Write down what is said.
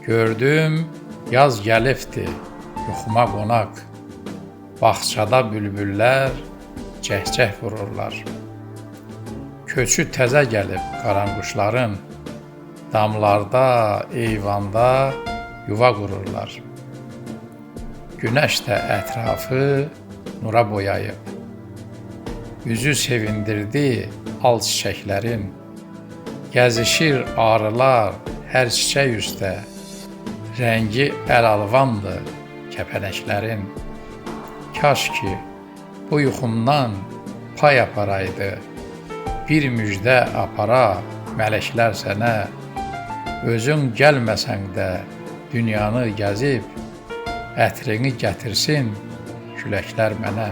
Gördüm, yaz gəlibdi, yuxuma qonaq. Bağçada bülbüllər cəhcəh vururlar. Köçü təzə gəlib qaranquşların, damlarda, eyvanda yuva qururlar. Günəş də ətrafı nura boyayıb. Üzü sevindirdi al çiçəklərin. Gəzişir arılar hər çiçək üstə. Rəngi əl-alvandır kəpənəklərin. Kaş ki, bu yuxumdan pay aparaydı. Bir müjdə apara mələklər sənə. Özün gəlməsən də dünyanı gəzib, ətrini gətirsin küləklər mənə.